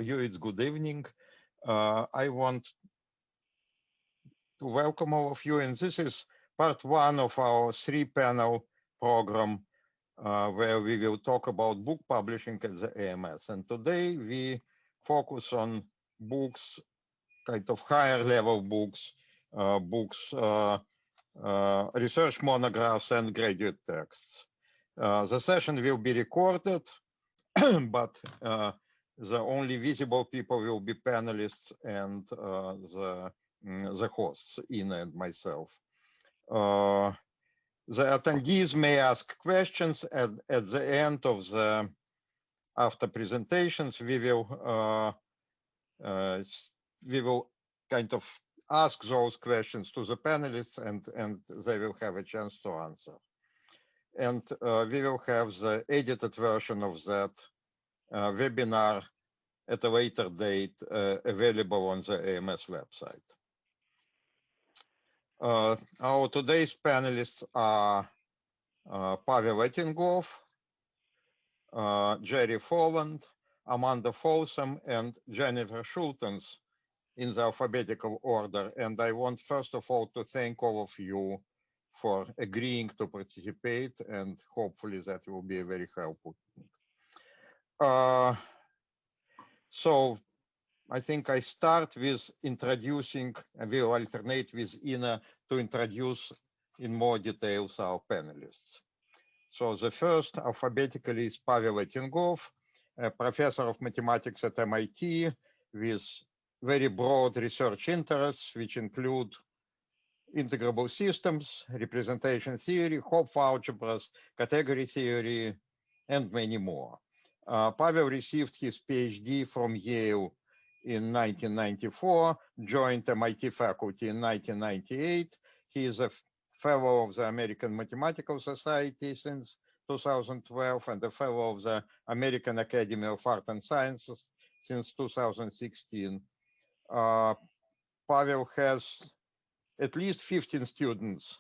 you, it's good evening. I want to welcome all of you, and this is part one of our three-panel program where we will talk about book publishing at the AMS. And today we focus on books, kind of higher level books, research monographs, and graduate texts. The session will be recorded, but the only visible people will be panelists and the hosts, Ina and myself. The attendees may ask questions at the end of the after presentations. We will kind of ask those questions to the panelists, and they will have a chance to answer. And we will have the edited version of that webinar at a later date available on the AMS website. Our today's panelists are Pavel Etinghof, Gerald Folland, Amanda Folsom, and Jennifer Schultens in the alphabetical order. And I want first of all to thank all of you for agreeing to participate, and hopefully that will be a very helpful thing. So I think I start with introducing, and we will alternate with Ina to introduce in more details our panelists. So the first alphabetically is Pavel Etinghof, a professor of mathematics at MIT with very broad research interests, which include integrable systems, representation theory, Hopf algebras, category theory, and many more. Pavel received his PhD from Yale in 1994, joined MIT faculty in 1998. He is a fellow of the American Mathematical Society since 2012 and a fellow of the American Academy of Art and Sciences since 2016. Pavel has at least 15 students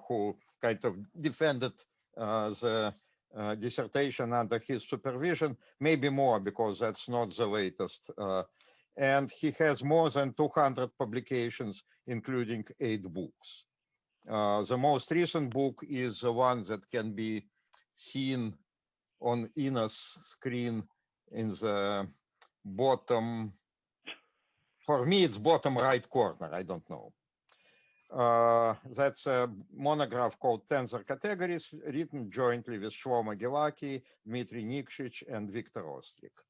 who kind of defended the dissertation under his supervision, maybe more because that's not the latest. And he has more than 200 publications, including 8 books. The most recent book is the one that can be seen on Ina's screen in the bottom, for me it's bottom right corner, I don't know. That's a monograph called Tensor Categories, written jointly with Shlomo Gilaki, Dmitry Nikshich, and Victor Ostrik.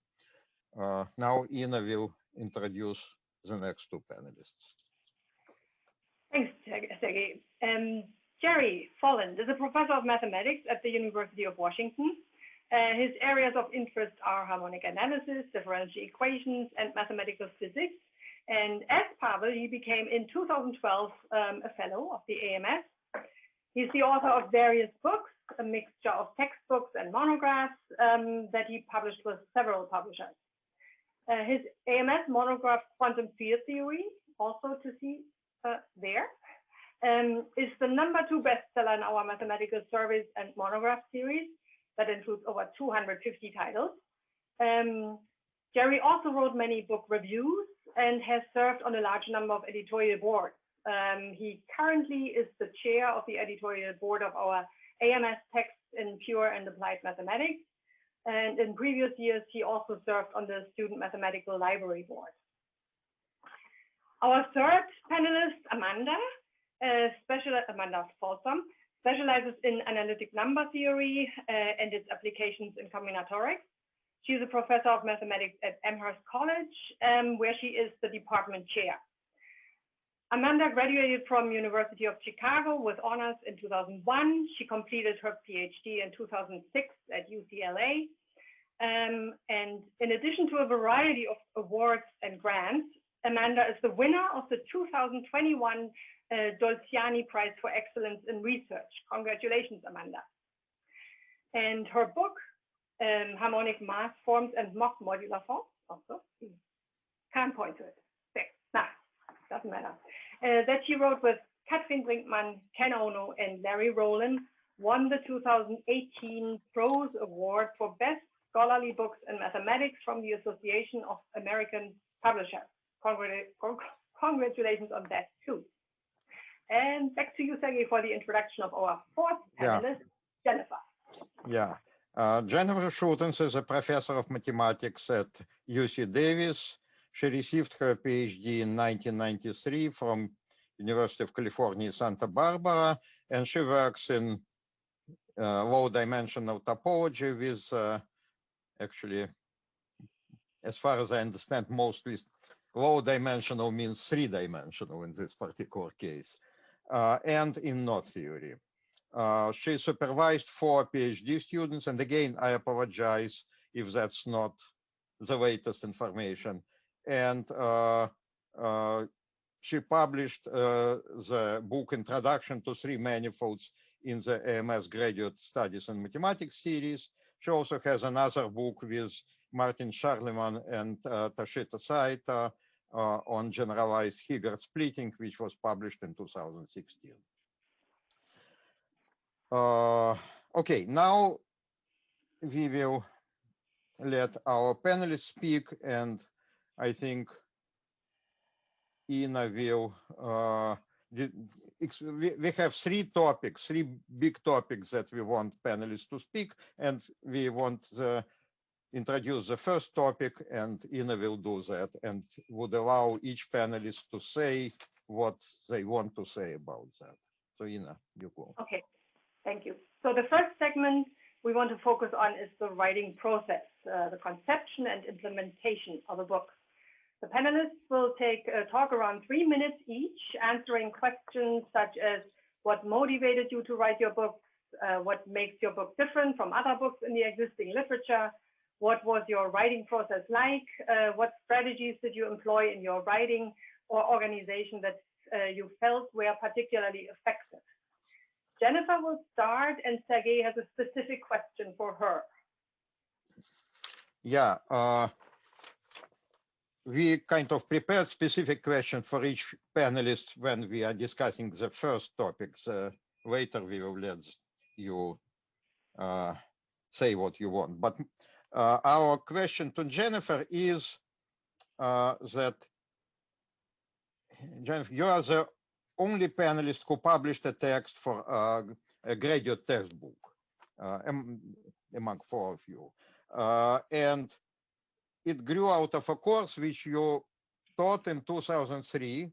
Now Ina will introduce the next two panelists. Thanks, Sergei. Gerald Folland is a professor of mathematics at the University of Washington. His areas of interest are harmonic analysis, differential equations, and mathematical physics. And as Pavel, he became in 2012 a fellow of the AMS. He's the author of various books, a mixture of textbooks and monographs that he published with several publishers. His AMS monograph, Quantum Field Theory, also to see there, is the #2 bestseller in our mathematical surveys and monograph series that includes over 250 titles. Gerald also wrote many book reviews and has served on a large number of editorial boards. He currently is the chair of the editorial board of our AMS Texts in Pure and Applied Mathematics. And in previous years, he also served on the Student Mathematical Library Board. Our third panelist, Amanda Folsom, specializes in analytic number theory and its applications in combinatorics. She's a professor of mathematics at Amherst College, where she is the department chair. Amanda graduated from University of Chicago with honors in 2001. She completed her PhD in 2006 at UCLA. And in addition to a variety of awards and grants, Amanda is the winner of the 2021 Dolciani Prize for Excellence in Research. Congratulations, Amanda. And her book, Harmonic Mass Forms and Mock Modular Forms, also, can't point to it. Nah, doesn't matter. That she wrote with Katrin Brinkmann, Ken Ono, and Larry Rowland, won the 2018 Prose Award for Best scholarly books in mathematics from the Association of American Publishers. Congratulations on that too. And back to you, Sergei, for the introduction of our fourth panelist, Jennifer. Yeah. Jennifer Schultens is a professor of mathematics at UC Davis. She received her PhD in 1993 from University of California, Santa Barbara, and she works in low-dimensional topology with, actually, as far as I understand, mostly low-dimensional means three-dimensional in this particular case, and in knot theory. She supervised 4 PhD students, and again, I apologize if that's not the latest information. And she published the book Introduction to Three Manifolds in the AMS Graduate Studies in Mathematics series. She also has another book with Martin Charleman and Toshita Saito on generalized Hilbert splitting, which was published in 2016. Okay, now we will let our panelists speak, and I think Ina will, we have 3 topics, 3 big topics that we want panelists to speak, and we want to introduce the first topic, and Ina will do that, and would allow each panelist to say what they want to say about that. So Ina, you go. Okay, thank you. So the first segment we want to focus on is the writing process, the conception and implementation of a book. The panelists will take a talk around 3 minutes each, answering questions such as what motivated you to write your books, what makes your book different from other books in the existing literature, what was your writing process like, what strategies did you employ in your writing or organization that you felt were particularly effective. Jennifer will start, and Sergei has a specific question for her. Yeah, we kind of prepared specific questions for each panelist when we are discussing the first topics. Later we will let you say what you want. But our question to Jennifer is that, Jennifer, you are the only panelist who published a text for a graduate textbook among 4 of you. And it grew out of a course which you taught in 2003,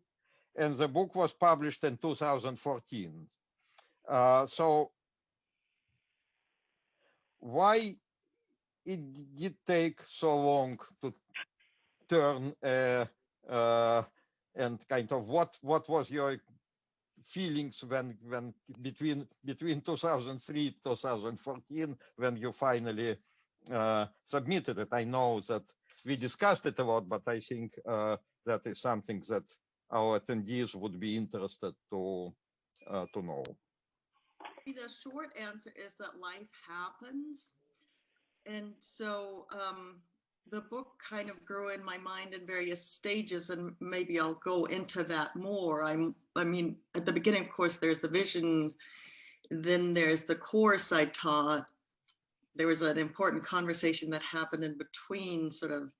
and the book was published in 2014. So why it did take so long to turn and kind of what was your feelings when between 2003 2014 when you finally submitted it? I know that we discussed it a lot, but I think that is something that our attendees would be interested to know. The short answer is that life happens, and so the book kind of grew in my mind in various stages, and maybe I'll go into that more. I mean, at the beginning, of course, there's the vision, then there's the course I taught. There was an important conversation that happened in between sort of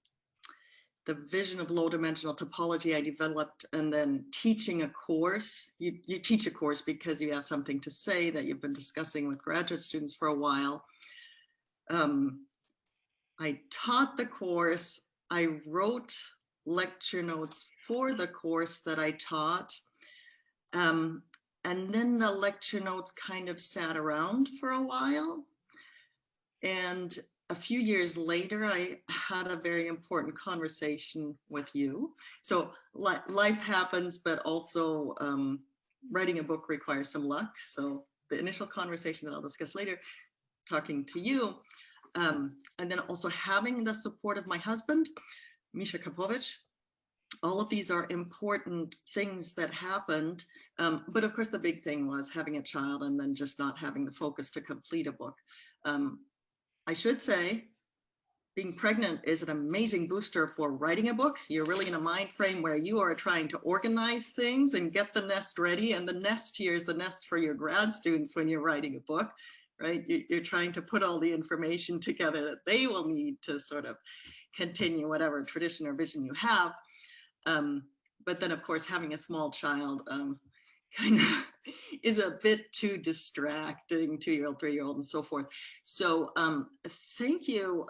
the vision of low dimensional topology I developed and then teaching a course. You teach a course because you have something to say that you've been discussing with graduate students for a while. I taught the course, I wrote lecture notes for the course that I taught. And then the lecture notes kind of sat around for a while. And a few years later, I had a very important conversation with you. So life happens, but also writing a book requires some luck. So the initial conversation that I'll discuss later, talking to you, and then also having the support of my husband, Misha Kapovich. All of these are important things that happened. But of course, the big thing was having a child and then just not having the focus to complete a book. I should say, being pregnant is an amazing booster for writing a book. You're really in a mind frame where you are trying to organize things and get the nest ready. And the nest here is the nest for your grad students when you're writing a book, right? You're trying to put all the information together that they will need to sort of continue whatever tradition or vision you have. But then, of course, having a small child kind of is a bit too distracting, 2-year-old, 3-year-old, and so forth. So thank you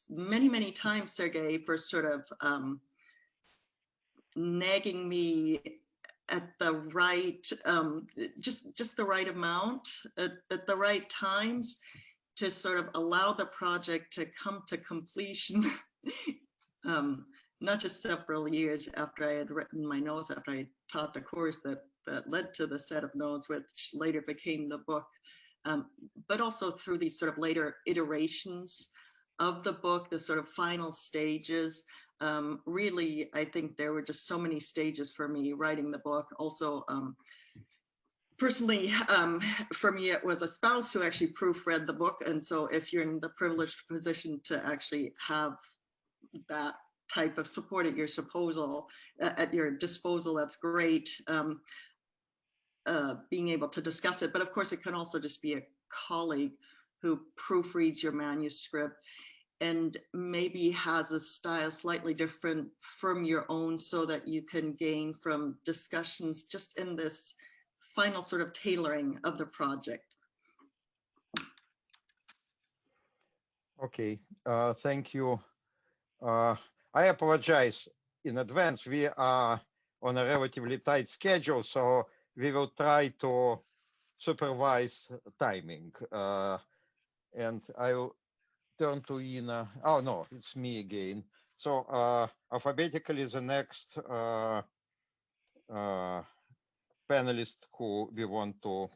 many, many times, Sergei, for sort of nagging me at the right, just the right amount, at the right times, to sort of allow the project to come to completion. Not just several years after I had written my notes, after I taught the course that led to the set of notes, which later became the book, but also through these sort of later iterations of the book, the sort of final stages. Really, I think there were just so many stages for me writing the book. Also, personally, for me, it was a spouse who actually proofread the book. And so if you're in the privileged position to actually have that type of support at your disposal, that's great. Being able to discuss it, but of course it can also just be a colleague who proofreads your manuscript and maybe has a style slightly different from your own, so that you can gain from discussions just in this final sort of tailoring of the project. Okay, thank you. I apologize in advance. We are on a relatively tight schedule, so we will try to supervise timing. And I will turn to Ina. Oh, no, it's me again. So alphabetically, the next panelist who we want to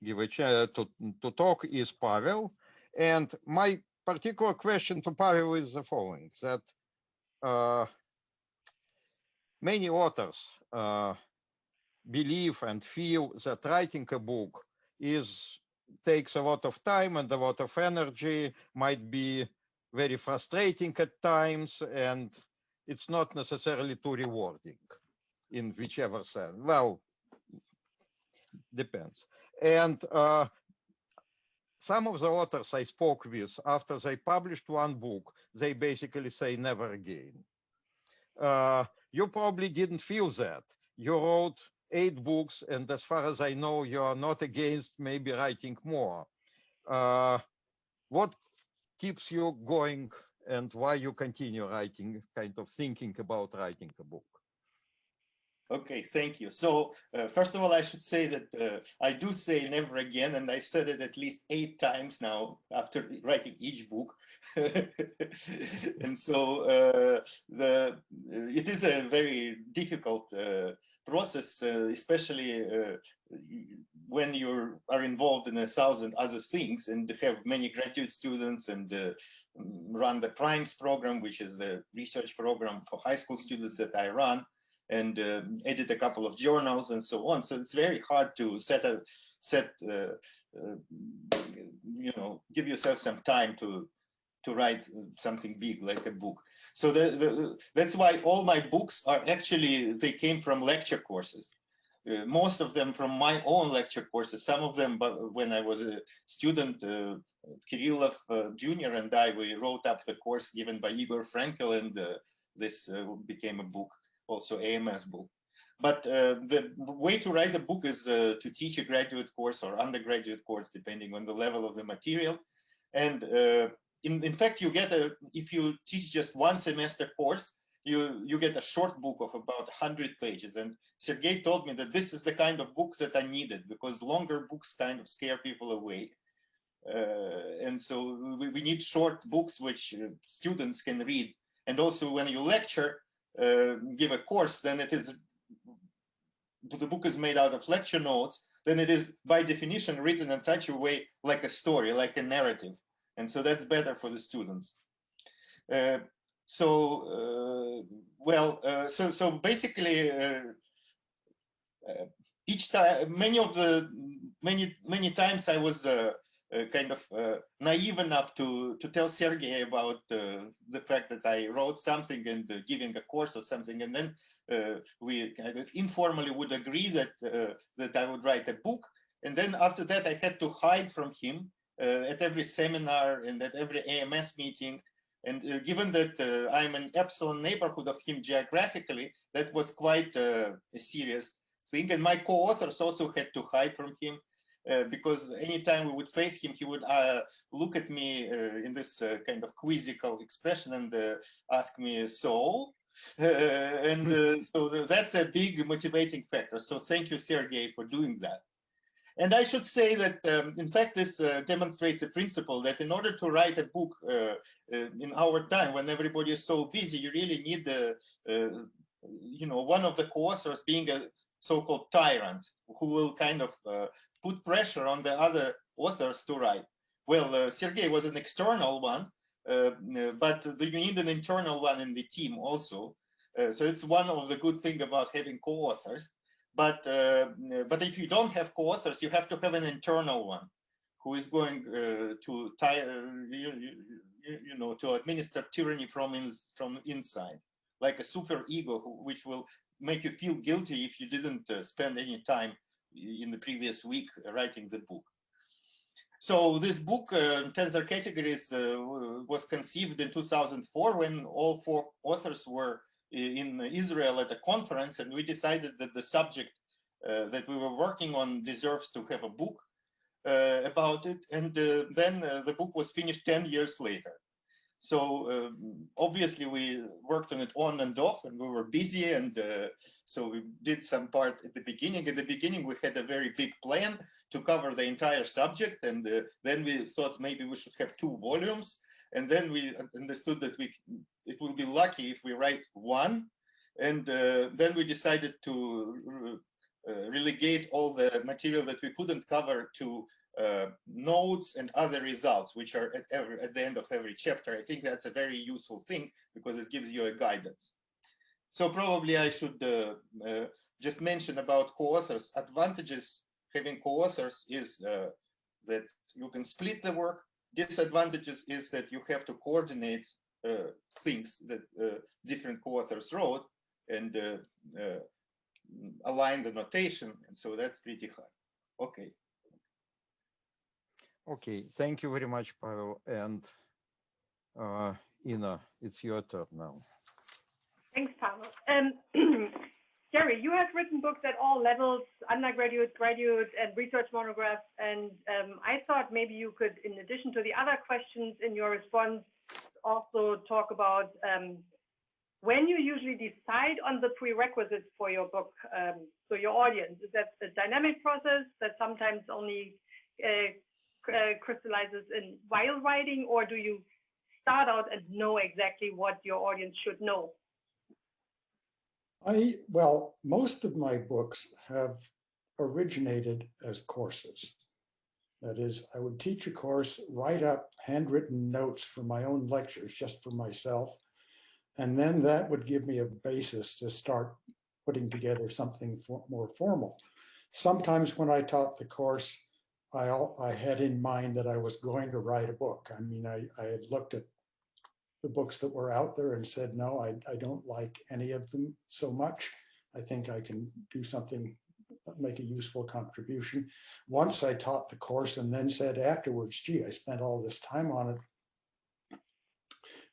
give a chance to talk is Pavel. And my particular question to Pavel is the following, that many authors believe and feel that writing a book takes a lot of time and a lot of energy, might be very frustrating at times, and it's not necessarily too rewarding in whichever sense. Well, depends. And some of the authors I spoke with, after they published one book, they basically say never again. You probably didn't feel that. You wrote 8 books, and as far as I know, you are not against maybe writing more. What keeps you going, and why you continue writing, kind of thinking about writing a book? Okay, thank you. So first of all, I should say that I do say never again, and I said it at least 8 times now after writing each book. And so it is a very difficult process, especially when you are involved in 1,000 other things and have many graduate students and run the PRIMES program, which is the research program for high school students that I run, and edit a couple of journals and so on. So it's very hard to give yourself some time to write something big like a book. So that's why all my books are actually, they came from lecture courses. Most of them from my own lecture courses, some of them but when I was a student, Kirillov Jr. and I, we wrote up the course given by Igor Frankel, and this became a book, also AMS book. But the way to write a book is to teach a graduate course or undergraduate course, depending on the level of the material. And in fact, you get if you teach just 1 semester course, you get a short book of about 100 pages. And Sergei told me that this is the kind of books that I needed, because longer books kind of scare people away. And so we need short books which students can read. And also when you lecture, give a course, then the book is made out of lecture notes, then it is by definition written in such a way like a story, like a narrative. And so that's better for the students. So basically each time, many times I was kind of naive enough to tell Sergei about the fact that I wrote something and giving a course or something, and then we kind of informally would agree that that I would write a book, And then after that, I had to hide from him at every seminar and at every AMS meeting. And given that I'm an absolute neighborhood of him geographically, that was quite a serious thing. And my co-authors also had to hide from him because anytime we would face him, he would look at me in this kind of quizzical expression and ask me, so? So that's a big motivating factor. So thank you, Sergei, for doing that. And I should say that, in fact, this demonstrates a principle that in order to write a book in our time, when everybody is so busy, you really need one of the co-authors being a so-called tyrant who will kind of put pressure on the other authors to write. Well, Sergei was an external one, but you need an internal one in the team also. So it's one of the good things about having co-authors. But if you don't have co-authors, you have to have an internal one who is going to to administer tyranny from inside, like a super ego, which will make you feel guilty if you didn't spend any time in the previous week writing the book. So this book, Tensor Categories, was conceived in 2004 when all 4 authors were in Israel at a conference, and we decided that the subject that we were working on deserves to have a book about it. And then the book was finished 10 years later. So obviously we worked on it on and off, and we were busy, and so we did some part at the beginning. At the beginning, we had a very big plan to cover the entire subject, and then we thought maybe we should have 2 volumes. And then we understood that it will be lucky if we write 1. And then we decided to relegate all the material that we couldn't cover to notes and other results, which are at the end of every chapter. I think that's a very useful thing because it gives you a guidance. So probably I should just mention about co-authors. Advantages having co-authors is that you can split the work. Disadvantages is that you have to coordinate things that different co-authors wrote and align the notation, and so that's pretty hard. Okay. Okay, thank you very much, Pavel. And Ina, it's your turn now. Thanks, Pavel. Jerry, you have written books at all levels, undergraduate, graduate, and research monographs. And I thought maybe you could, in addition to the other questions in your response, also talk about when you usually decide on the prerequisites for your book, so your audience. Is that a dynamic process that sometimes only crystallizes in while writing, or do you start out and know exactly what your audience should know? Well, most of my books have originated as courses. That is, I would teach a course, write up handwritten notes for my own lectures, just for myself. And then that would give me a basis to start putting together something more formal. Sometimes when I taught the course, I had in mind that I was going to write a book. I mean, I had looked at the books that were out there and said, no, I don't like any of them so much. I think I can do something, make a useful contribution. Once I taught the course and then said afterwards, gee, I spent all this time on it.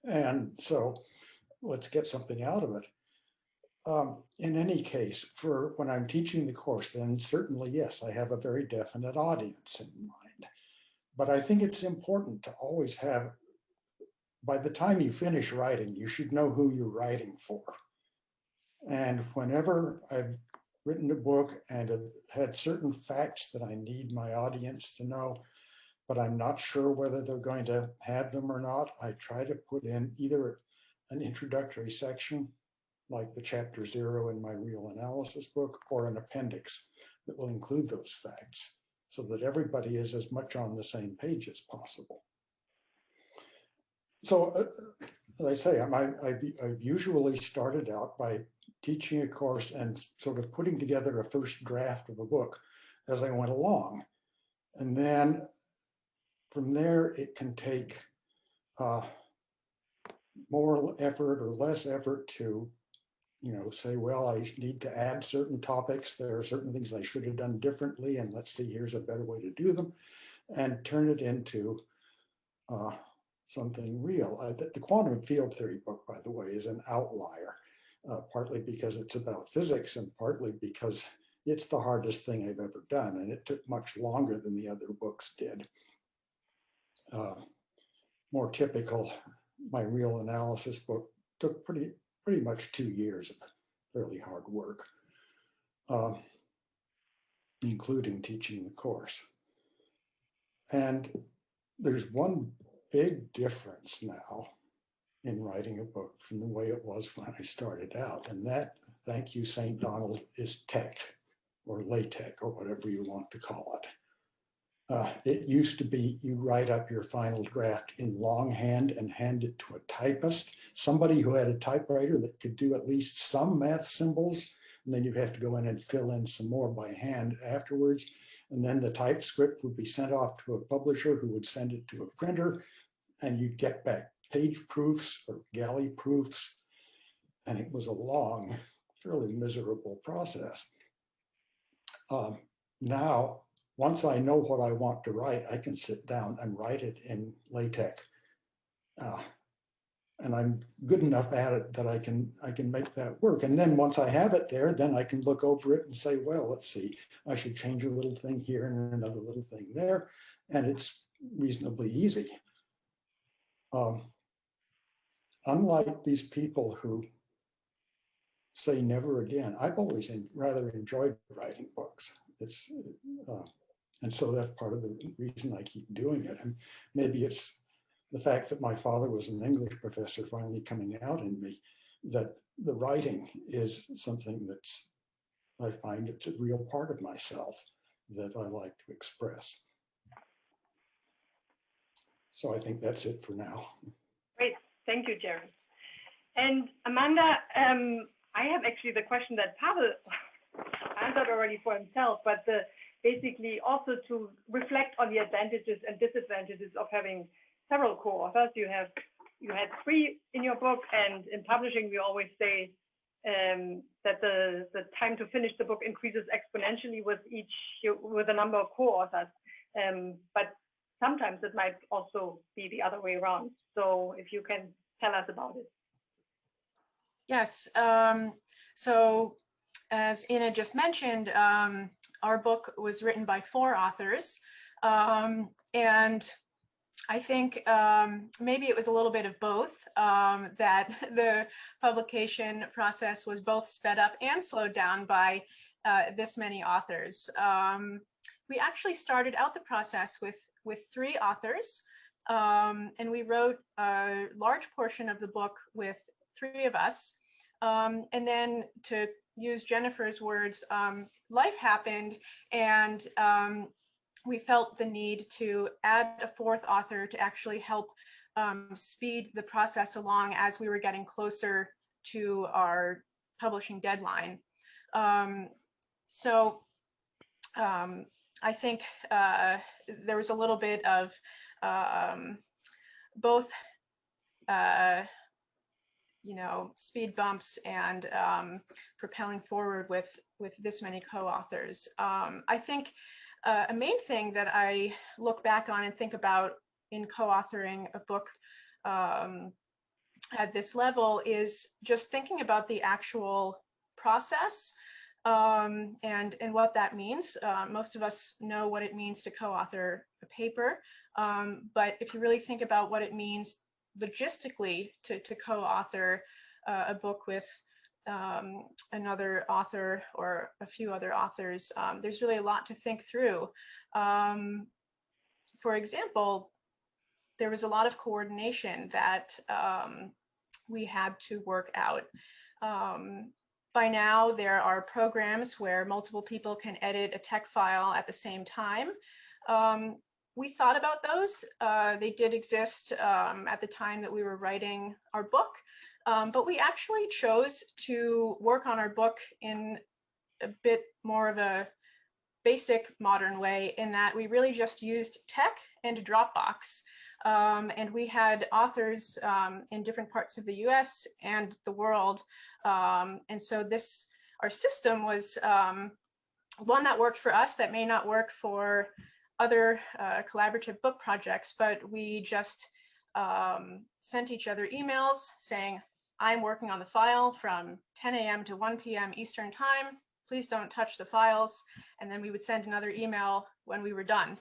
And so let's get something out of it. In any case, for when I'm teaching the course, then certainly, yes, I have a very definite audience in mind. But I think it's important to always have, by the time you finish writing, you should know who you're writing for. And whenever I've written a book and have had certain facts that I need my audience to know, but I'm not sure whether they're going to have them or not, I try to put in either an introductory section, like the chapter 0 in my real analysis book, or an appendix that will include those facts so that everybody is as much on the same page as possible. So as I say, I've usually started out by teaching a course and sort of putting together a first draft of a book as I went along. And then from there, it can take more effort or less effort to say, well, I need to add certain topics. There are certain things I should have done differently, and let's see, here's a better way to do them, and turn it into something real. The quantum field theory book, by the way, is an outlier, partly because it's about physics and partly because it's the hardest thing I've ever done, and it took much longer than the other books did. More typical, my real analysis book took pretty much 2 years of fairly hard work, including teaching the course. And there's one big difference now in writing a book from the way it was when I started out. And that, thank you, St. Donald, is text or LaTeX or whatever you want to call it. It used to be you write up your final draft in longhand and hand it to a typist, somebody who had a typewriter that could do at least some math symbols, and then you have to go in and fill in some more by hand afterwards. And then the typescript would be sent off to a publisher who would send it to a printer, and you'd get back page proofs or galley proofs. And it was a long, fairly miserable process. Now, once I know what I want to write, I can sit down and write it in LaTeX. And I'm good enough at it that I can make that work. And then once I have it there, then I can look over it and say, well, let's see, I should change a little thing here and another little thing there. And it's reasonably easy. Unlike these people who say never again, I've always rather enjoyed writing books. And so that's part of the reason I keep doing it. And maybe it's the fact that my father was an English professor finally coming out in me, that the writing is something that's, I find it's a real part of myself that I like to express. So I think that's it for now. Great, thank you, Gerald. And Amanda, I have actually the question that Pavel answered already for himself, but basically also to reflect on the advantages and disadvantages of having several co-authors. You had 3 in your book, and in publishing we always say that the time to finish the book increases exponentially with the number of co-authors. But sometimes it might also be the other way around. So if you can tell us about it. Yes. So as Ina just mentioned, our book was written by 4 authors. And I think maybe it was a little bit of both, that the publication process was both sped up and slowed down by this many authors. We actually started out the process with 3 authors, and we wrote a large portion of the book with 3 of us. And then, to use Jennifer's words, life happened, and we felt the need to add a 4th author to actually help speed the process along as we were getting closer to our publishing deadline. So I think there was a little bit of both speed bumps and propelling forward with this many co-authors. I think a main thing that I look back on and think about in co-authoring a book at this level is just thinking about the actual process and what that means. Most of us know what it means to co-author a paper, but if you really think about what it means logistically to co-author a book with another author or a few other authors, there's really a lot to think through. For example, there was a lot of coordination that we had to work out. By now, there are programs where multiple people can edit a text file at the same time. We thought about those. They did exist at the time that we were writing our book, but we actually chose to work on our book in a bit more of a basic modern way, in that we really just used tech and Dropbox. And we had authors in different parts of the US and the world. And so our system was one that worked for us that may not work for other collaborative book projects, but we just sent each other emails saying, I'm working on the file from 10 a.m. to 1 p.m. Eastern time. Please don't touch the files. And then we would send another email when we were done.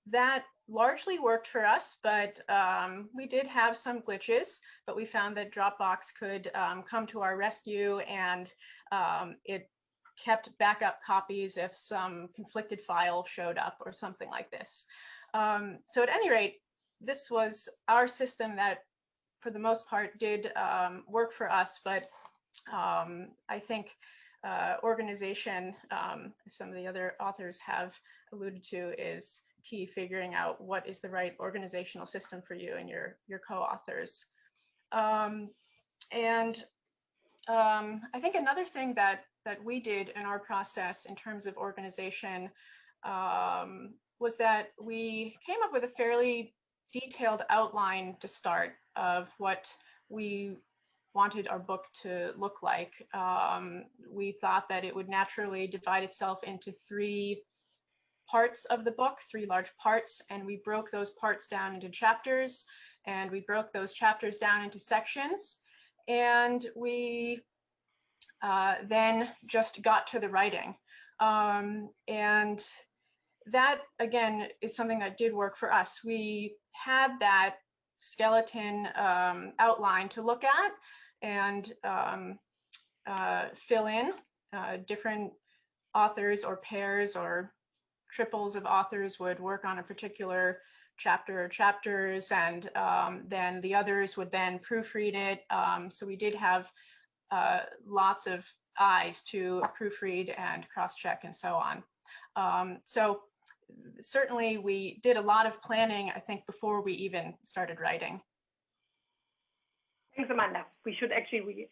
That largely worked for us, but we did have some glitches, but we found that Dropbox could come to our rescue, and it kept backup copies if some conflicted file showed up or something like this. So at any rate, this was our system that for the most part did work for us, but I think organization, some of the other authors have alluded to, is key, figuring out what is the right organizational system for you and your co-authors. I think another thing that we did in our process in terms of organization was that we came up with a fairly detailed outline to start of what we wanted our book to look like. We thought that it would naturally divide itself into 3 parts of the book, 3 large parts, and we broke those parts down into chapters, and we broke those chapters down into sections, and we then just got to the writing. And that, again, is something that did work for us. We had that skeleton outline to look at and fill in. Different authors or pairs or triples of authors would work on a particular chapter or chapters, and then the others would then proofread it. So we did have lots of eyes to proofread and cross-check and so on. So certainly we did a lot of planning, I think, before we even started writing. Thanks, Amanda. We should actually,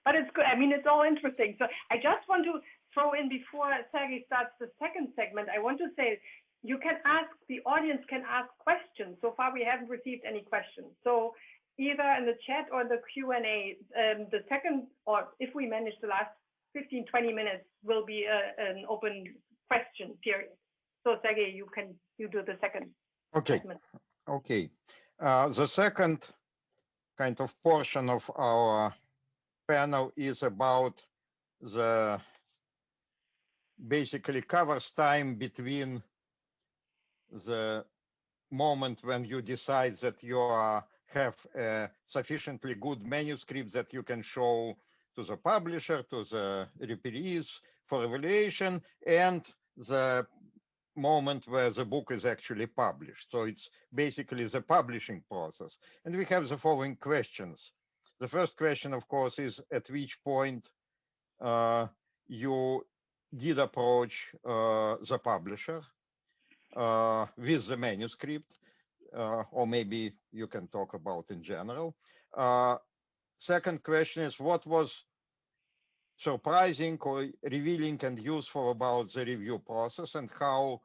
but it's good. I mean, it's all interesting. So I just want to throw in, before Sergei starts the second segment, I want to say, you can ask, the audience can ask questions. So far, we haven't received any questions. So either in the chat or the Q&A, the second, or if we manage the last 15, 20 minutes, will be an open question period. So Sergei, you do the second segment. Okay. The second kind of portion of our panel is about the basically covers time between the moment when you decide that you have a sufficiently good manuscript that you can show to the publisher, to the referees for evaluation, and the moment where the book is actually published. So it's basically the publishing process. And we have the following questions. The first question, of course, is at which point you did approach the publisher with the manuscript, or maybe you can talk about in general. Second question is, what was surprising or revealing and useful about the review process, and how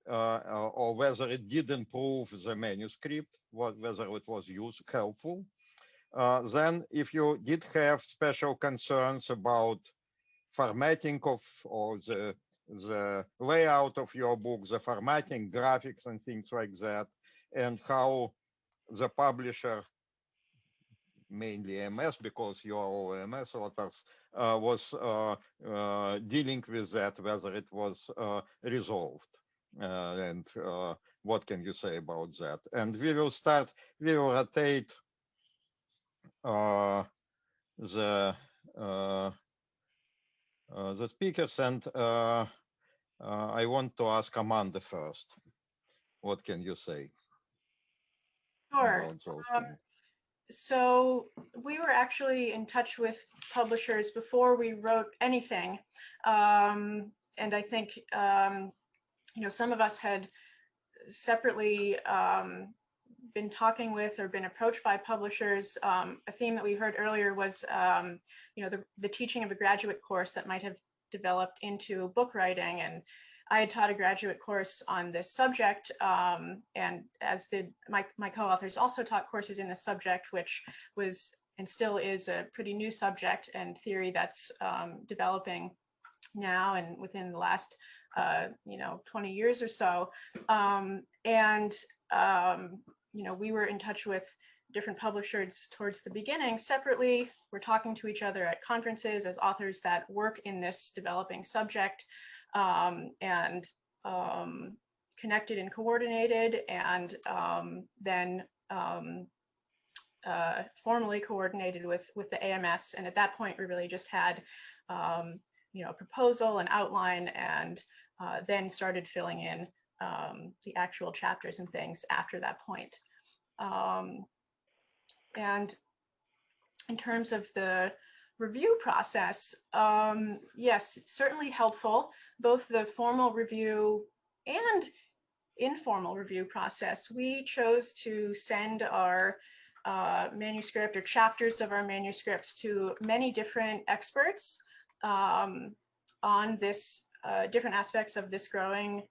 or whether it did improve the manuscript, whether it was helpful. Then if you did have special concerns about formatting of, or the layout of your book, the formatting, graphics and things like that, and how the publisher, mainly AMS, because you are all AMS authors, was dealing with that, whether it was resolved. And what can you say about that? And we will rotate the speakers, and I want to ask Amanda first. What can you say? Sure. About those things? So we were actually in touch with publishers before we wrote anything. And I think, you know, some of us had separately been talking with or been approached by publishers. A theme that we heard earlier was, you know, the teaching of a graduate course that might have developed into book writing. And I had taught a graduate course on this subject, and as did my co-authors also taught courses in this subject, which was and still is a pretty new subject and theory that's developing now and within the last 20 years or so. We were in touch with different publishers towards the beginning. Separately, we're talking to each other at conferences as authors that work in this developing subject, and connected and coordinated, and then formally coordinated with the AMS. And at that point, we really just had a proposal, an outline, and then started filling in the actual chapters and things after that point. And in terms of the review process, yes, certainly helpful, both the formal review and informal review process. We chose to send our manuscript or chapters of our manuscripts to many different experts on this different aspects of this growing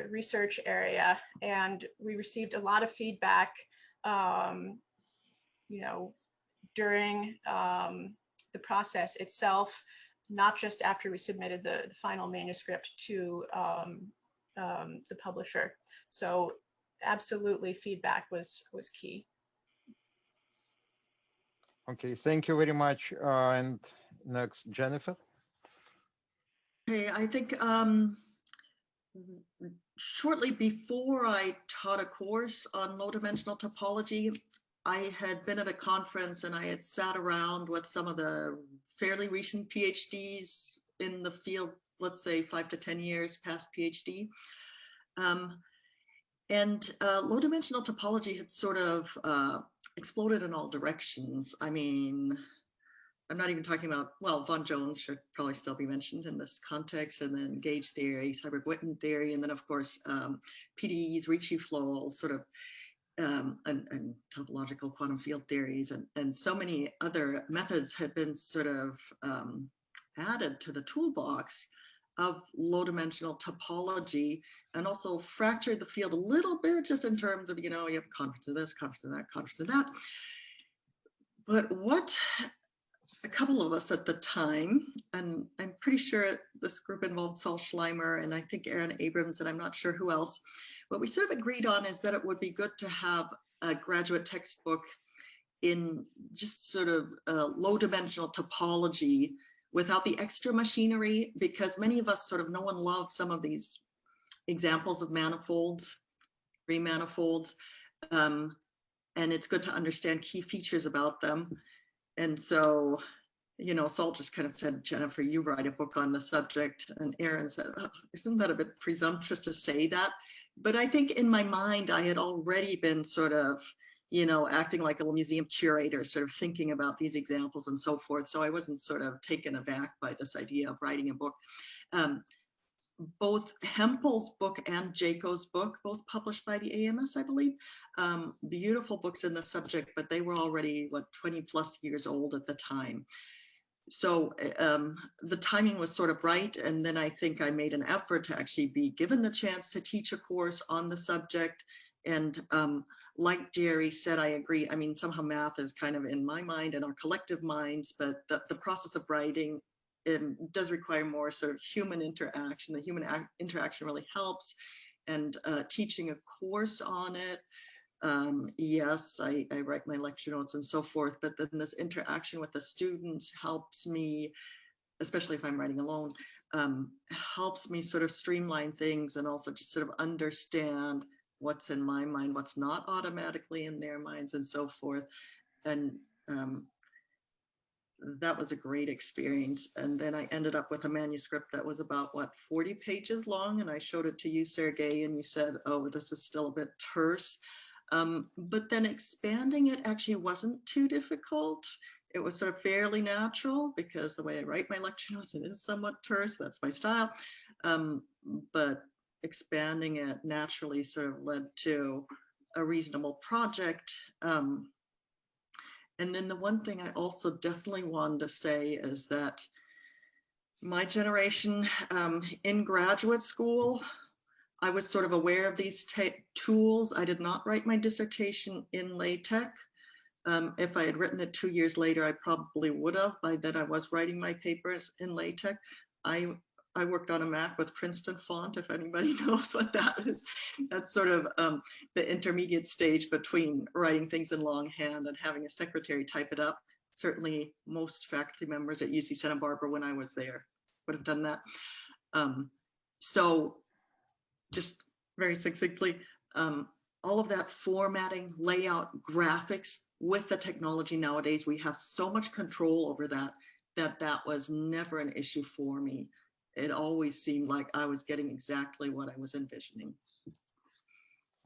research area. And we received a lot of feedback during the process itself, not just after we submitted the final manuscript to the publisher. So absolutely, feedback was key. Okay, thank you very much. And next, Jennifer. Okay, I think shortly before I taught a course on low-dimensional topology, I had been at a conference and I had sat around with some of the fairly recent PhDs in the field, let's say 5 to 10 years past PhD. Low-dimensional topology had sort of exploded in all directions. I mean, I'm not even talking about, well, von Jones should probably still be mentioned in this context, and then gauge theory, Seiberg-Witten theory, and then of course, PDEs, Ricci flow, sort of, and topological quantum field theories, and so many other methods had been sort of added to the toolbox of low-dimensional topology, and also fractured the field a little bit, just in terms of, you have a conference of this, conference of that, conference of that. But what a couple of us at the time, and I'm pretty sure this group involved Saul Schleimer and I think Aaron Abrams, and I'm not sure who else, what we sort of agreed on is that it would be good to have a graduate textbook in just sort of low-dimensional topology without the extra machinery, because many of us sort of know and love some of these examples of manifolds, remanifolds, and it's good to understand key features about them. And so, Saul just kind of said, Jennifer, you write a book on the subject. And Aaron said, oh, isn't that a bit presumptuous to say that? But I think in my mind, I had already been sort of, acting like a museum curator, sort of thinking about these examples and so forth. So I wasn't sort of taken aback by this idea of writing a book. Both Hempel's book and Jaco's book, both published by the AMS, I believe, beautiful books in the subject, but they were already, 20 plus years old at the time. So the timing was sort of right. And then I think I made an effort to actually be given the chance to teach a course on the subject. And like Jerry said, I agree. I mean, somehow math is kind of in my mind and our collective minds, but the process of writing, it does require more sort of human interaction. The human interaction really helps, and teaching a course on it. Yes, I write my lecture notes and so forth, but then this interaction with the students helps me, especially if I'm writing alone, helps me sort of streamline things and also just sort of understand what's in my mind, what's not automatically in their minds and so forth. And that was a great experience. And then I ended up with a manuscript that was about 40 pages long, and I showed it to you, Sergei, and you said, oh, this is still a bit terse. But then expanding it actually wasn't too difficult. It was sort of fairly natural, because the way I write my lecture notes, it is somewhat terse, that's my style. But expanding it naturally sort of led to a reasonable project. And then the one thing I also definitely wanted to say is that my generation in graduate school, I was sort of aware of these tools. I did not write my dissertation in LaTeX. If I had written it 2 years later, I probably would have. By then I was writing my papers in LaTeX. I worked on a Mac with Princeton font, if anybody knows what that is. That's sort of the intermediate stage between writing things in longhand and having a secretary type it up. Certainly most faculty members at UC Santa Barbara when I was there would have done that. So just very succinctly, all of that formatting, layout, graphics, with the technology nowadays, we have so much control over that was never an issue for me. It always seemed like I was getting exactly what I was envisioning.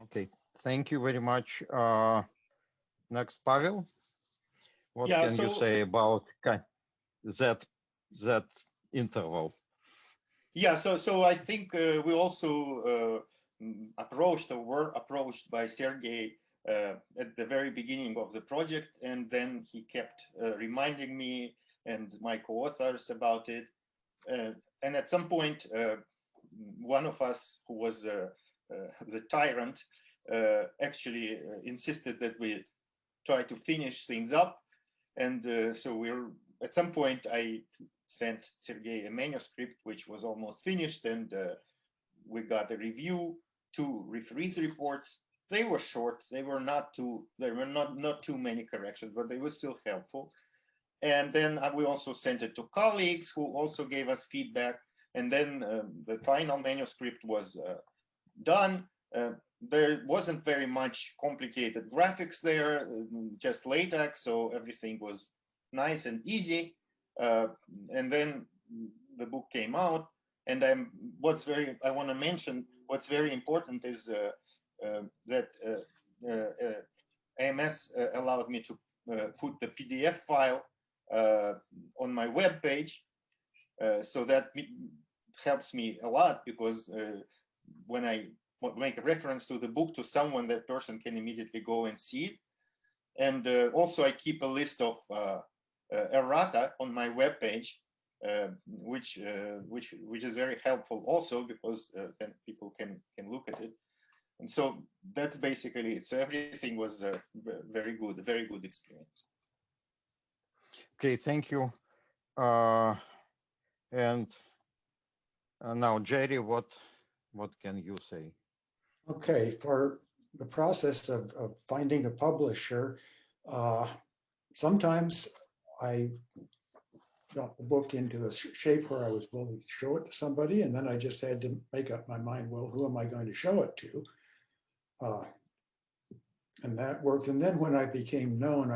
Okay, thank you very much. Next, Pavel. What can you say about that interval? Yeah, so I think we also were approached by Sergei at the very beginning of the project, and then he kept reminding me and my co-authors about it. And at some point, one of us, who was the tyrant, actually insisted that we try to finish things up. And so at some point, I sent Sergei a manuscript, which was almost finished, and we got a review, 2 referees reports. They were short. They were not too many corrections, but they were still helpful. And then we also sent it to colleagues who also gave us feedback. And then the final manuscript was done. There wasn't very much complicated graphics there, just LaTeX, so everything was nice and easy. And then the book came out. And I want to mention what's very important is that AMS allowed me to put the PDF file on my web page, so that helps me a lot, because when I make a reference to the book to someone, that person can immediately go and see it. And also I keep a list of errata on my web page, which is very helpful also, because then people can look at it. And so that's basically it. So everything was a very good experience. Okay, thank you. And now, Jerry, what can you say? Okay, for the process of finding a publisher, sometimes I got the book into a shape where I was willing to show it to somebody, and then I just had to make up my mind, well, who am I going to show it to? And that worked. And then when I became known,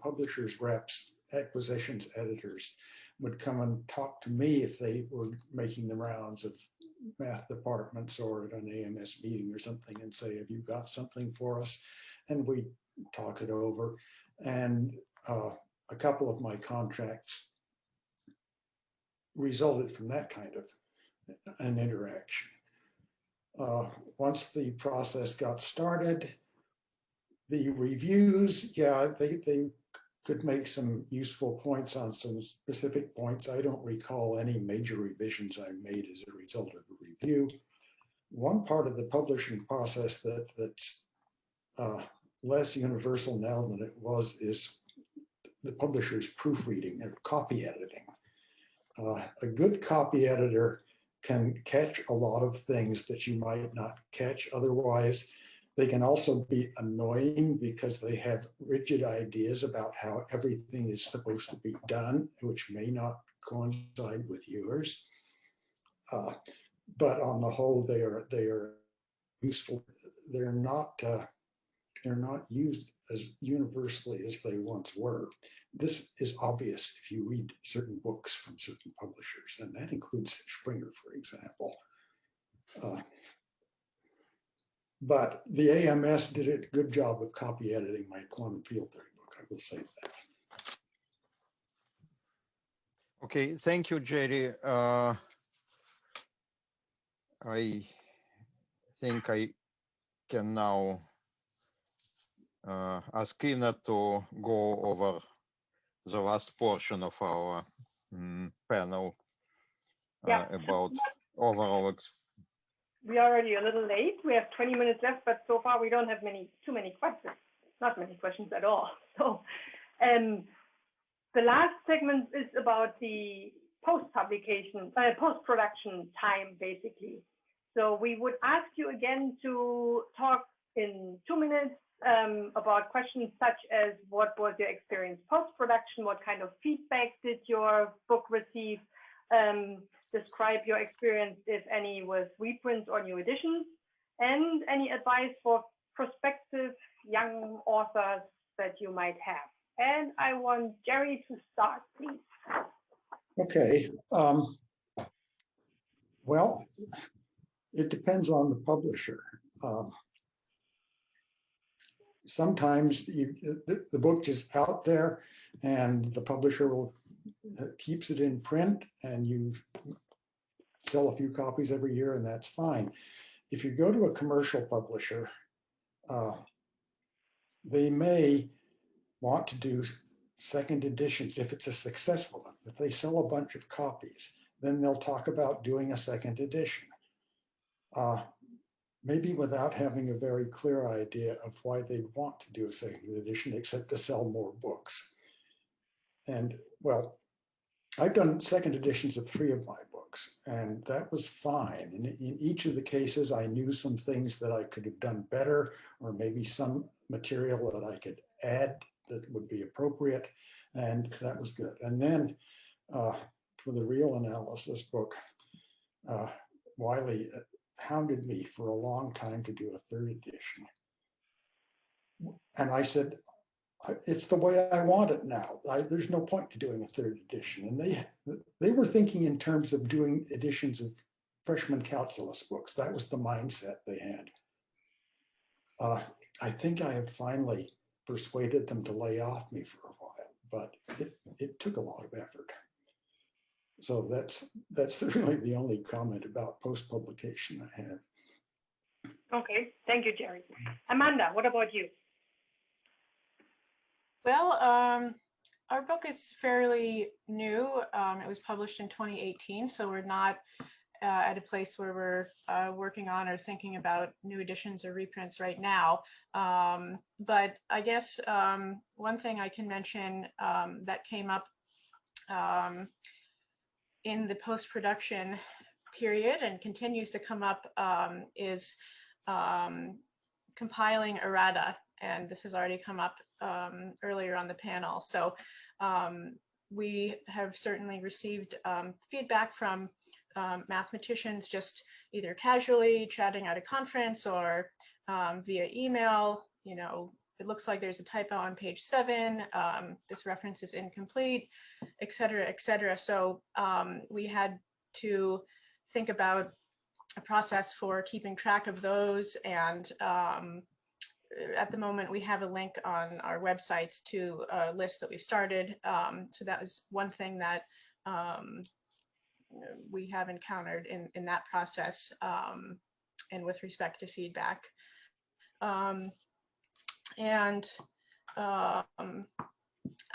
publishers, reps, acquisitions, editors would come and talk to me if they were making the rounds of math departments or at an AMS meeting or something, and say, have you got something for us? And we talk it over. And a couple of my contracts resulted from that kind of an interaction. Once the process got started, the reviews, yeah, they could make some useful points on some specific points. I don't recall any major revisions I made as a result of a review. One part of the publishing process that's less universal now than it was is the publisher's proofreading and copy editing. A good copy editor can catch a lot of things that you might not catch otherwise. They can also be annoying because they have rigid ideas about how everything is supposed to be done, which may not coincide with yours. But on the whole, they are useful. They're not used as universally as they once were. This is obvious if you read certain books from certain publishers, and that includes Springer, for example. But the AMS did a good job of copy editing my quantum field theory book, I will say that. Okay, thank you, Jerry. I think I can now ask Ina to go over the last portion of our panel. Yeah. about overall. We're already a little late. We have 20 minutes left, but so far we don't have too many questions. Not many questions at all. So the last segment is about the post-publication, post-production time, basically. So we would ask you again to talk in 2 minutes about questions such as what was your experience post-production, what kind of feedback did your book receive, describe your experience, if any, with reprints or new editions, and any advice for prospective young authors that you might have. And I want Jerry to start, please. Okay. Well, it depends on the publisher. Sometimes the book is out there and the publisher will keeps it in print and you sell a few copies every year and that's fine. If you go to a commercial publisher, they may want to do second editions if it's a successful one. If they sell a bunch of copies, then they'll talk about doing a second edition. Maybe without having a very clear idea of why they want to do a second edition, except to sell more books. And well, I've done second editions of 3 of my books, and that was fine. And in each of the cases, I knew some things that I could have done better, or maybe some material that I could add that would be appropriate, and that was good. And then for the real analysis book, Wiley hounded me for a long time to do a 3rd edition. And I said, it's the way I want it now. There's no point to doing a 3rd edition. And they were thinking in terms of doing editions of freshman calculus books. That was the mindset they had. I think I have finally persuaded them to lay off me for a while, but it took a lot of effort. So that's really the only comment about post-publication I have. Okay, thank you, Jerry. Amanda, what about you? Well, our book is fairly new. It was published in 2018, so we're not at a place where we're working on or thinking about new editions or reprints right now. But I guess one thing I can mention that came up in the post-production period and continues to come up is compiling errata. And this has already come up earlier on the panel. So we have certainly received feedback from mathematicians just either casually chatting at a conference or via email. You know, it looks like there's a typo on page 7. This reference is incomplete, et cetera, et cetera. So we had to think about a process for keeping track of those. And at the moment, we have a link on our websites to a list that we've started. So that was one thing that we have encountered in that process and with respect to feedback. And I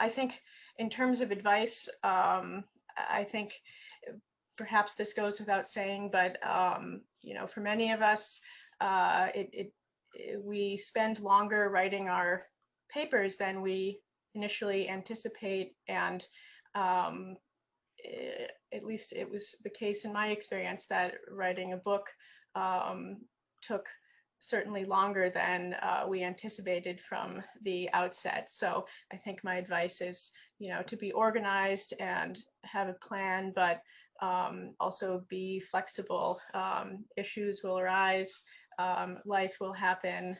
think in terms of advice, I think perhaps this goes without saying, but you know, for many of us, we spend longer writing our papers than we initially anticipate, and at least it was the case in my experience that writing a book took certainly longer than we anticipated from the outset. So I think my advice is, you know, to be organized and have a plan, but also be flexible. Issues will arise, life will happen,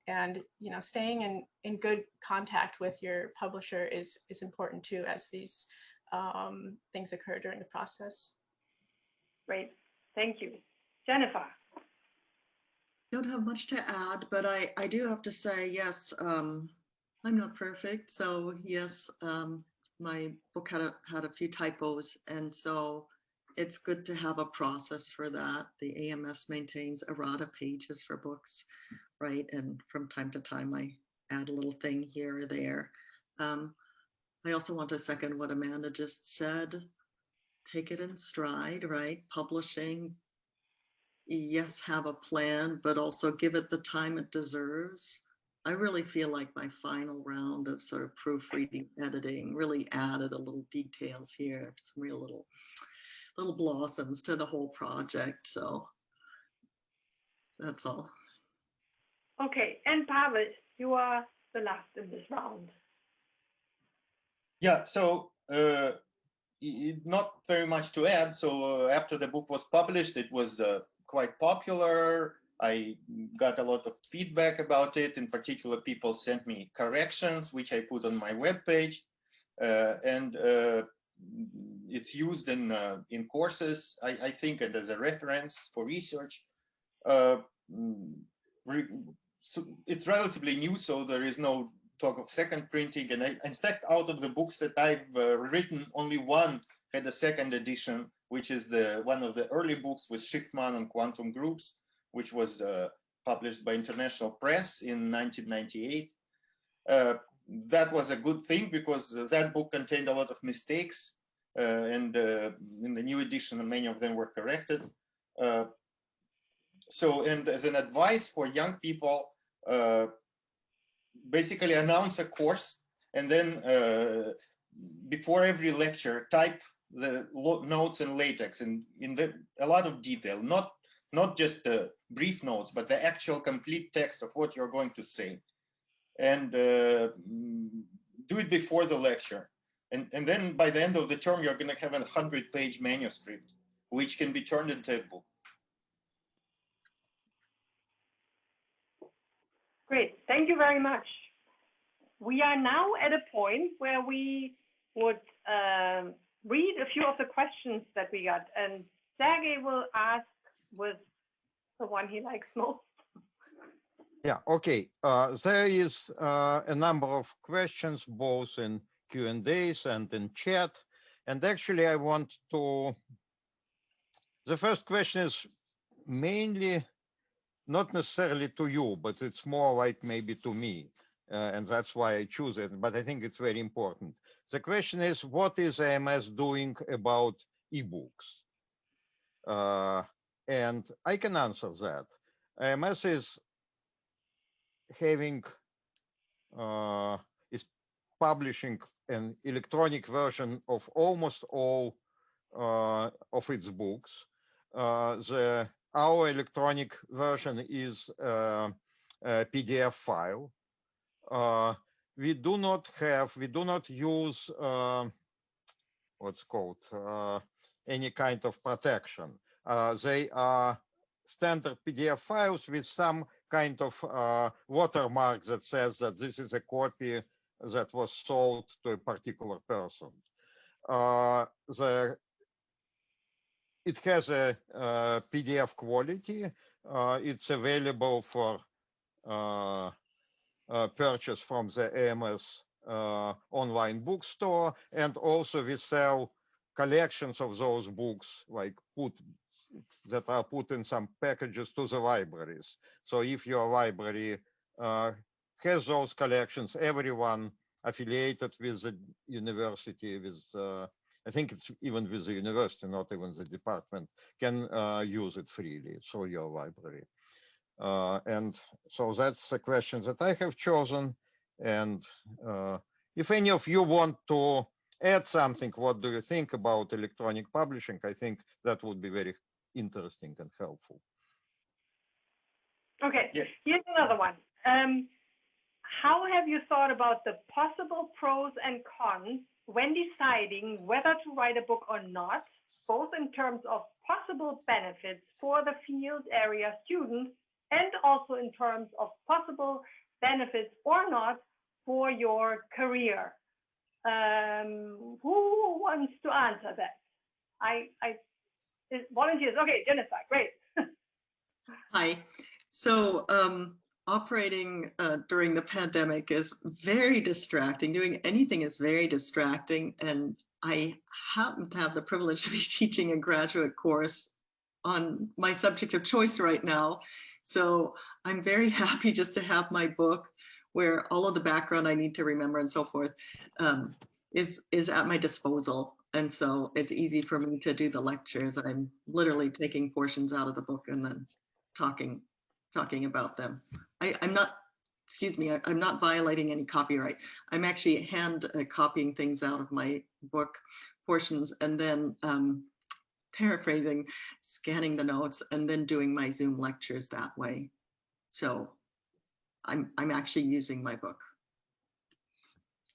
and you know, staying in good contact with your publisher is important too, as these things occur during the process. Great, thank you. Jennifer. Don't have much to add, but I do have to say, yes, I'm not perfect. So yes, my book had a few typos, and so it's good to have a process for that. The AMS maintains errata pages for books, right? And from time to time, I add a little thing here or there. I also want to second what Amanda just said. take it in stride, right? Publishing, yes, have a plan, but also give it the time it deserves. I really feel like my final round of sort of proofreading, editing really added a little details here, some real little blossoms to the whole project. So that's all. Okay, and Pavel, you are the last in this round. Yeah, so not very much to add. So after the book was published, it was quite popular. I got a lot of feedback about it. In particular, people sent me corrections, which I put on my webpage, and it's used in courses, I think, and as a reference for research. So it's relatively new, so there is no talk of second printing. And in fact, out of the books that I've written, only one had a second edition, which is one of the early books with Schiffman on quantum groups, which was published by International Press in 1998. That was a good thing because that book contained a lot of mistakes, and in the new edition, many of them were corrected. So, and as an advice for young people, basically announce a course, and then before every lecture, type the notes in LaTeX and in a lot of detail, not just the brief notes, but the actual complete text of what you're going to say, and do it before the lecture. And then by the end of the term, you're going to have a 100-page manuscript, which can be turned into a book. Great, thank you very much. We are now at a point where we would read a few of the questions that we got, and Sergei will ask with the one he likes most. Yeah, okay. There is a number of questions, both in Q&As and in chat. And actually, I want to, the first question is mainly not necessarily to you, but it's more like maybe to me. And that's why I choose it, but I think it's very important. The question is, what is AMS doing about ebooks? And I can answer that. AMS is publishing an electronic version of almost all of its books. Our electronic version is a PDF file. We do not use what's called any kind of protection. They are standard PDF files with some kind of watermark that says that this is a copy that was sold to a particular person. It has a PDF quality. It's available for purchase from the AMS online bookstore, and also we sell collections of those books, like that are put in some packages to the libraries. So if your library has those collections, everyone affiliated with the university, with I think it's even with the university, not even the department, can use it freely through your library. And so that's the question that I have chosen. And if any of you want to add something, what do you think about electronic publishing? I think that would be very interesting and helpful. Okay, yes. Here's another one. How have you thought about the possible pros and cons when deciding whether to write a book or not, both in terms of possible benefits for the field area students and also in terms of possible benefits or not for your career? Who wants to answer that? Volunteers. Okay, Jennifer, great. Hi. So operating during the pandemic is very distracting. Doing anything is very distracting. And I happen to have the privilege to be teaching a graduate course on my subject of choice right now. So I'm very happy just to have my book where all of the background I need to remember and so forth is at my disposal. And so it's easy for me to do the lectures. I'm literally taking portions out of the book and then talking about them. I'm not, excuse me, I'm not violating any copyright. I'm actually hand copying things out of my book portions and then paraphrasing, scanning the notes, and then doing my Zoom lectures that way. So I'm actually using my book.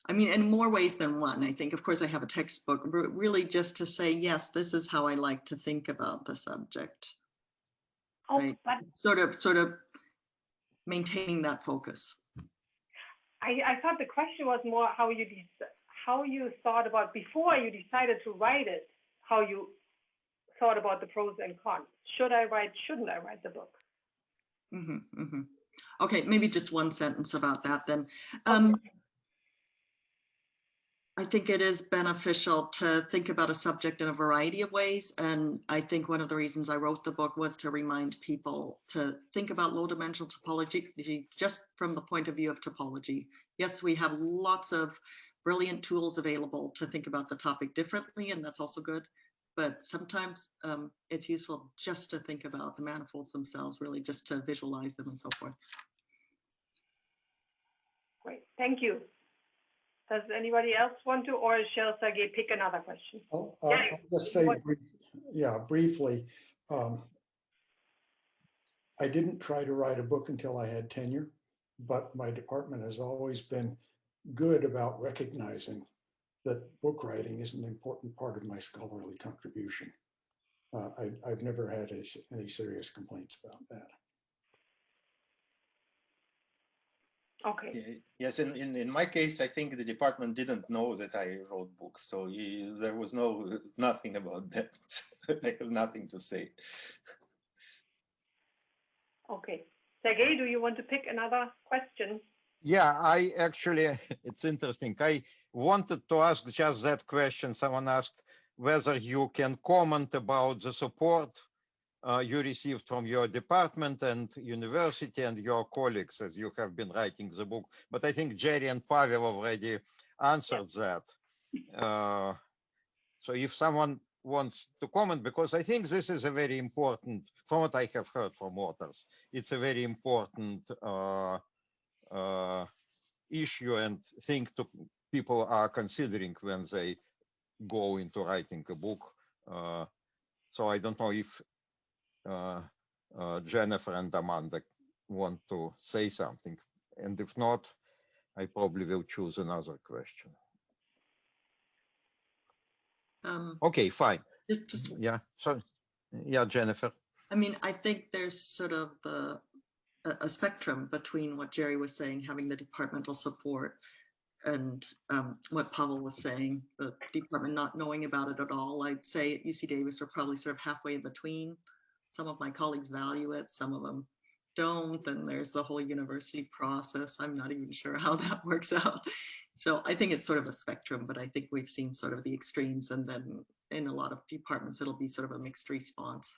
I mean, in more ways than one. I think, of course, I have a textbook, but really just to say, yes, this is how I like to think about the subject. Oh, right? but Sort of maintaining that focus. I thought the question was more how you thought about before you decided to write it, how you thought about the pros and cons. Should I write, shouldn't I write the book? Okay, maybe just one sentence about that then. I think it is beneficial to think about a subject in a variety of ways. And I think one of the reasons I wrote the book was to remind people to think about low dimensional topology just from the point of view of topology. Yes, we have lots of brilliant tools available to think about the topic differently, and that's also good. But sometimes it's useful just to think about the manifolds themselves, really just to visualize them and so forth. Great, thank you. Does anybody else want to, or shall Sergei pick another question? I'll just say, briefly, I didn't try to write a book until I had tenure, but my department has always been good about recognizing that book writing is an important part of my scholarly contribution. I've never had any serious complaints about that. Okay. Yes, in my case, I think the department didn't know that I wrote books, so there was nothing about that. I have nothing to say. Okay. Sergei, do you want to pick another question? Yeah, I actually, it's interesting. I wanted to ask just that question. Someone asked whether you can comment about the support you received from your department and university and your colleagues as you have been writing the book. But I think Jerry and Pavel already answered that. So if someone wants to comment, because I think this is a very important, from what I have heard from authors, it's a very important issue and thing people are considering when they go into writing a book. So I don't know if Jennifer and Amanda want to say something, and if not, I probably will choose another question. Okay, fine. Yeah, so yeah, Jennifer. I mean, I think there's sort of a spectrum between what Jerry was saying, having the departmental support, and what Pavel was saying, the department not knowing about it at all. I'd say at UC Davis, we're probably sort of halfway in between. Some of my colleagues value it, some of them don't. And there's the whole university process. I'm not even sure how that works out. So I think it's sort of a spectrum, but I think we've seen sort of the extremes. And then in a lot of departments, it'll be sort of a mixed response.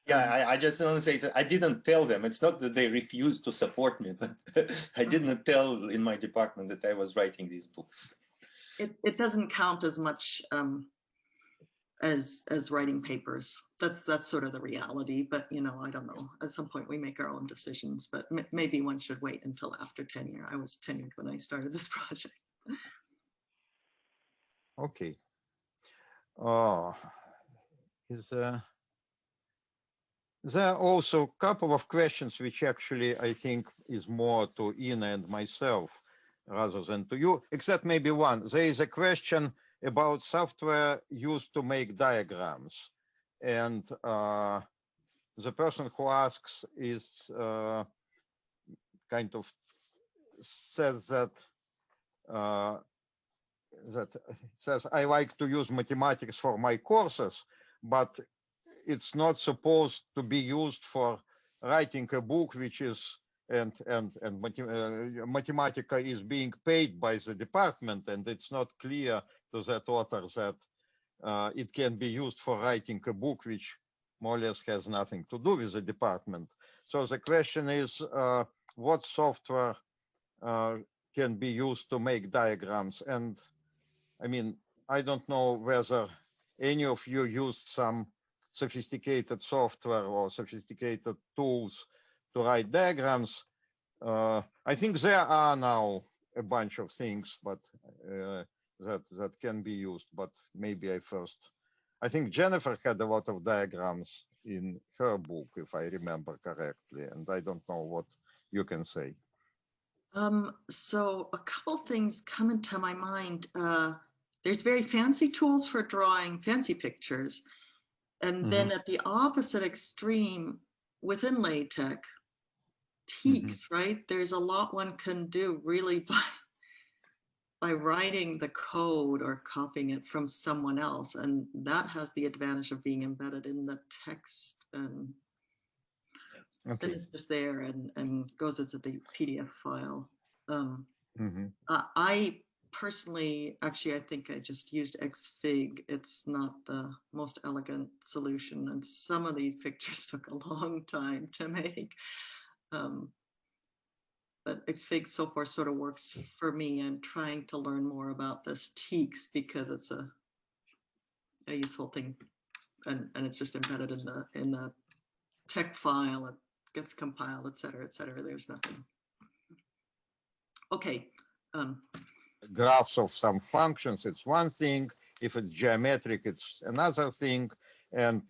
Yeah, I just want to say that I didn't tell them. It's not that they refused to support me, but I didn't tell in my department that I was writing these books. It doesn't count as much as writing papers. That's sort of the reality. But you know, I don't know. At some point, we make our own decisions. But maybe one should wait until after tenure. I was tenured when I started this project. Okay. There are also a couple of questions which actually I think is more to Ina and myself rather than to you, except maybe one. There is a question about software used to make diagrams. And the person who asks is kind of says that I like to use mathematics for my courses, but it's not supposed to be used for writing a book, which is Mathematica is being paid by the department, and it's not clear to that author that it can be used for writing a book, which more or less has nothing to do with the department. So the question is, what software can be used to make diagrams? And I mean, I don't know whether any of you used some sophisticated software or sophisticated tools to write diagrams. I think there are now a bunch of things, but that can be used. But maybe I think Jennifer had a lot of diagrams in her book, if I remember correctly, and I don't know what you can say. So a couple things come into my mind. There's very fancy tools for drawing fancy pictures. And then at the opposite extreme, within LaTeX, teaks, right? There's a lot one can do really by writing the code or copying it from someone else. And that has the advantage of being embedded in the text, and then it's just there and goes into the PDF file. I personally, actually, I think I just used Xfig. It's not the most elegant solution, and some of these pictures took a long time to make. But Xfig so far sort of works for me. I'm trying to learn more about this teaks because it's a useful thing, and it's just embedded in the tech file. It gets compiled, et cetera, et cetera. There's nothing. Okay. Graphs of some functions, it's one thing. If it's geometric, it's another thing. And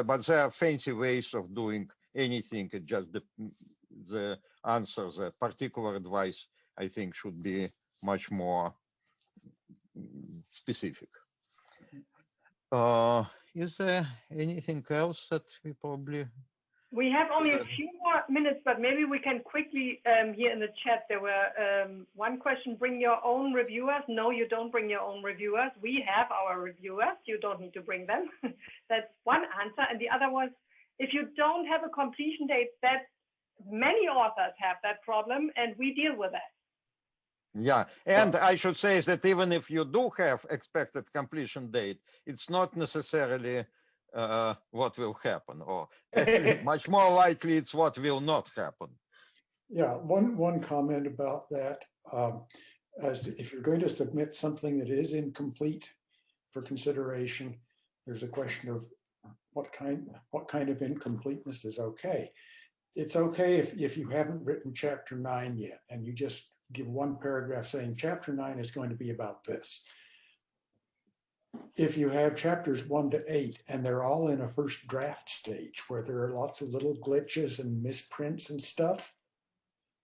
but there are fancy ways of doing anything. It just the answer, the particular advice, I think, should be much more specific. Is there anything else that we probably? We have only a few more minutes, but maybe we can quickly, here in the chat, there were one question, bring your own reviewers. No, you don't bring your own reviewers. We have our reviewers. You don't need to bring them. That's one answer. And the other was, if you don't have a completion date, that many authors have that problem, and we deal with that. Yeah, and I should say that even if you do have expected completion date, it's not necessarily what will happen, or actually much more likely it's what will not happen. Yeah, one comment about that, as to if you're going to submit something that is incomplete for consideration, there's a question of what kind of incompleteness is okay. It's okay if you haven't written chapter 9 yet, and you just give one paragraph saying chapter 9 is going to be about this. If you have chapters 1 to 8 and they're all in a first draft stage where there are lots of little glitches and misprints and stuff,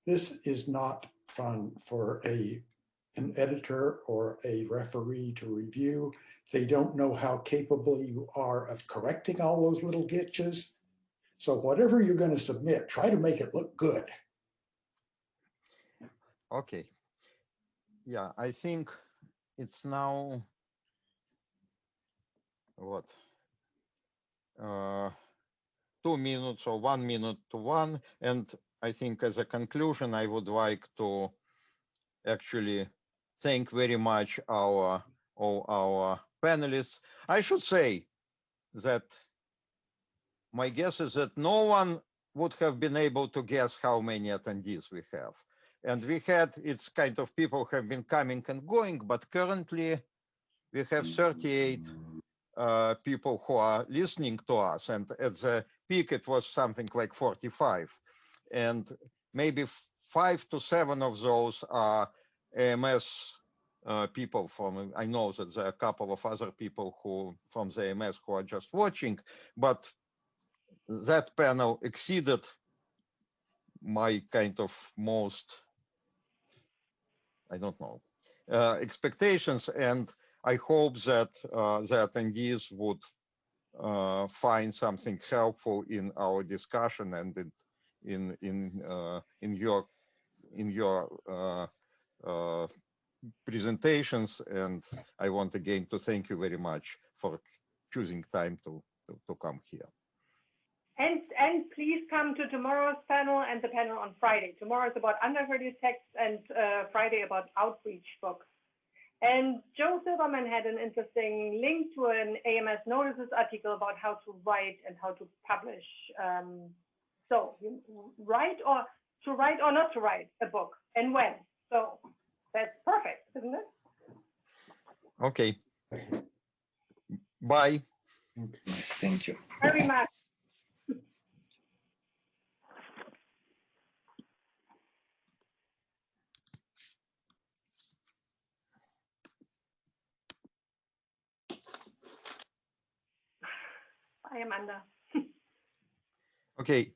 this is not fun for an editor or a referee to review. They don't know how capable you are of correcting all those little glitches. So whatever you're going to submit, try to make it look good. Okay. Yeah, I think it's now what? 2 minutes or 1 minute to 1. And I think as a conclusion, I would like to actually thank very much all our panelists. I should say that my guess is that no one would have been able to guess how many attendees we have. And we had, it's kind of people have been coming and going, but currently we have 38 people who are listening to us. And at the peak, it was something like 45. And maybe 5 to 7 of those are AMS people from, I know that there are a couple of other people who from the AMS who are just watching, but that panel exceeded my kind of most, I don't know, expectations. And I hope that the attendees would find something helpful in our discussion and in your presentations. And I want again to thank you very much for choosing time to come here. And please come to tomorrow's panel and the panel on Friday. Tomorrow is about undergraduate texts and Friday about outreach books. And Joe Silverman had an interesting link to an AMS Notices article about how to write and how to publish. So you write or not to write a book and when. So that's perfect, isn't it? Okay. Bye. Thank you. Very much. Bye, Amanda. Okay,